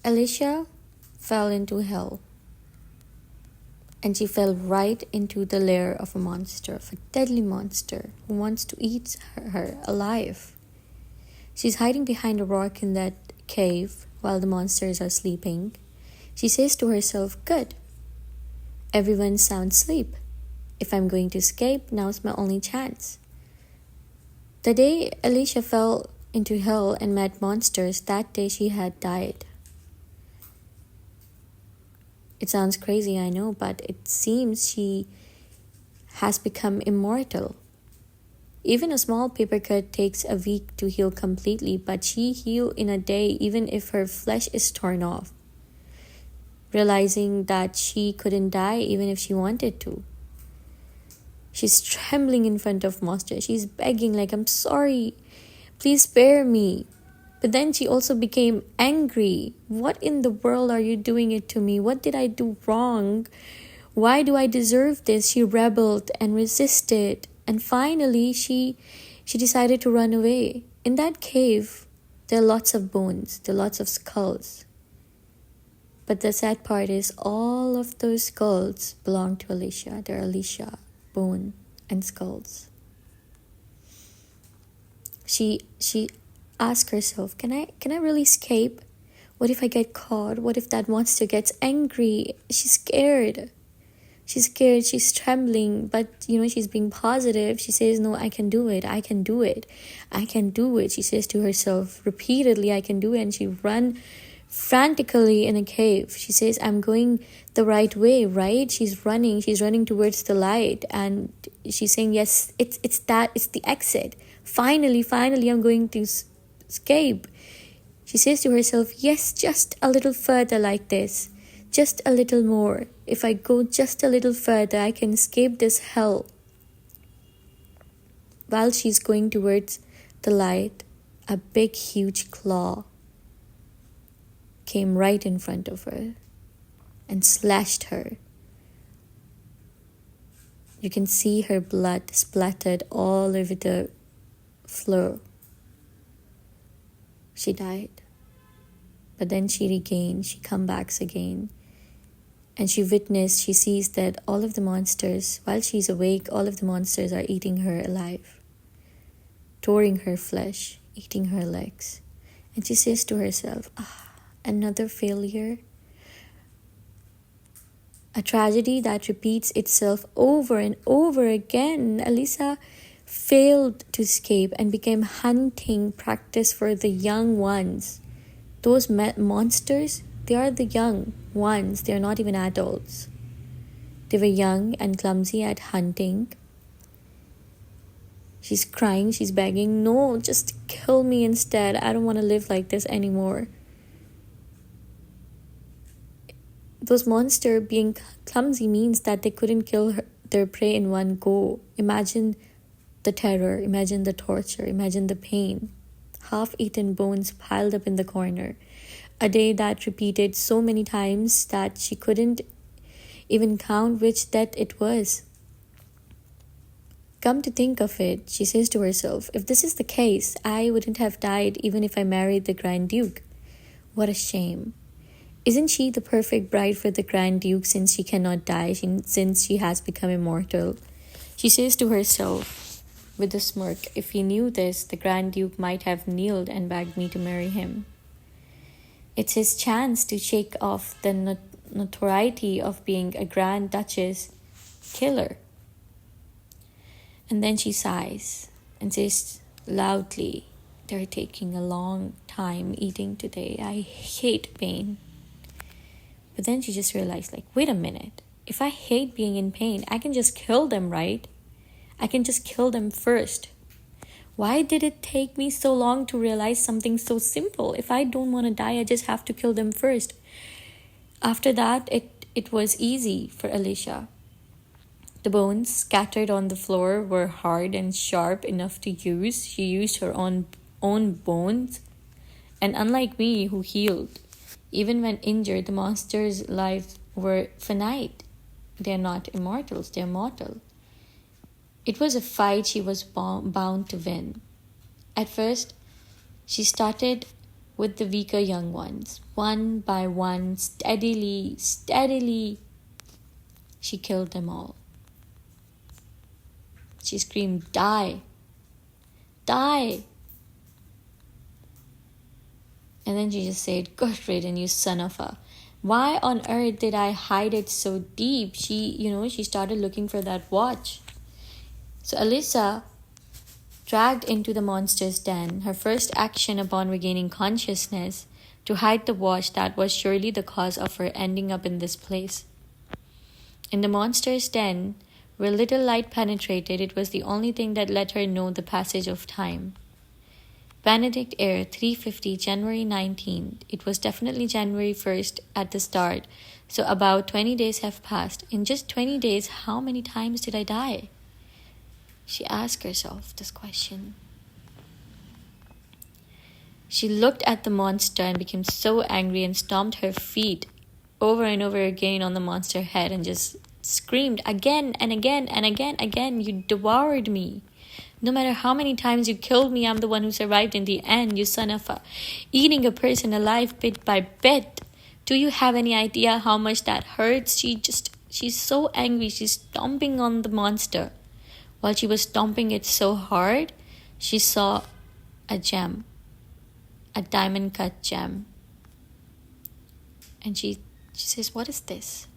Alysha fell into hell, and she fell right into the lair of a monster, of a deadly monster who wants to eat her alive. She's hiding behind a rock in that cave while the monsters are sleeping. She says to herself, "Good, everyone's sound asleep. If I'm going to escape, now's my only chance." The day Alysha fell into hell and met monsters, that day she had died. It sounds crazy, I know, but it seems she has become immortal. Even a small paper cut takes a week to heal completely, but she healed in a day even if her flesh is torn off. Realizing that she couldn't die even if she wanted to. She's trembling in front of monster. She's begging like, "I'm sorry, please spare me." But then she also became angry. "What in the world are you doing it to me? What did I do wrong? Why do I deserve this?" She rebelled and resisted. And finally, she decided to run away. In that cave, there are lots of bones. There are lots of skulls. But the sad part is all of those skulls belong to Alysha. They're Alysha, bone and skulls. She ask herself, can I really escape? What if I get caught? What if that monster gets angry? She's scared. She's trembling, but she's being positive. She says, "No, I can do it. I can do it. I can do it." She says to herself repeatedly, "I can do it." And she runs frantically in a cave. She says, "I'm going the right way," right? She's running towards the light, and she's saying, "Yes, it's the exit. Finally, I'm going to escape." She says to herself, "Yes, just a little further like this. Just a little more. If I go just a little further, I can escape this hell." While she's going towards the light, a big, huge claw came right in front of her and slashed her. You can see her blood splattered all over the floor. She died. But then she comes back again. And she sees that all of the monsters, while she's awake, all of the monsters are eating her alive, tearing her flesh, eating her legs. And she says to herself, another failure. A tragedy that repeats itself over and over again. Alysha failed to escape and became hunting practice for the young ones. Those monsters, they are the young ones. They are not even adults. They were young and clumsy at hunting. She's crying, she's begging, "No, just kill me instead. I don't want to live like this anymore." Those monsters being clumsy means that they couldn't kill their prey in one go. Imagine the terror, imagine the torture, imagine the pain. Half-eaten bones piled up in the corner. A day that repeated so many times that she couldn't even count which death it was. Come to think of it, she says to herself, if this is the case, I wouldn't have died even if I married the Grand Duke. What a shame. Isn't she the perfect bride for the Grand Duke since she cannot die, since she has become immortal? She says to herself with a smirk, if he knew this, the Grand Duke might have kneeled and begged me to marry him. It's his chance to shake off the notoriety of being a Grand Duchess killer. And then she sighs and says loudly, "They're taking a long time eating today. I hate pain." But then she just realized, wait a minute. If I hate being in pain, I can just kill them, right? I can just kill them first. Why did it take me so long to realize something so simple? If I don't want to die, I just have to kill them first. After that, it was easy for Alysha. The bones scattered on the floor were hard and sharp enough to use. She used her own bones. And unlike me, who healed, even when injured, the monster's lives were finite. They're not immortals, they're mortal. It was a fight she was bound to win. At first, she started with the weaker young ones. One by one, steadily, she killed them all. She screamed, "Die! Die!" And then she just said, "Good ridden, you son of a..." Why on earth did I hide it so deep? She started looking for that watch. So Alysha dragged into the monster's den, her first action upon regaining consciousness, to hide the watch that was surely the cause of her ending up in this place. In the monster's den, where little light penetrated, it was the only thing that let her know the passage of time. Benedict Air, 3:50, January 19th. It was definitely January 1st at the start, so about 20 days have passed. In just 20 days, how many times did I die? She asked herself this question. She looked at the monster and became so angry and stomped her feet over and over again on the monster's head and just screamed again and again and again, "You devoured me. No matter how many times you killed me, I'm the one who survived in the end, you son of a... Eating a person alive bit by bit. Do you have any idea how much that hurts?" She's so angry. She's stomping on the monster. While she was stomping it so hard, she saw a gem, a diamond cut gem. And she says, "What is this?"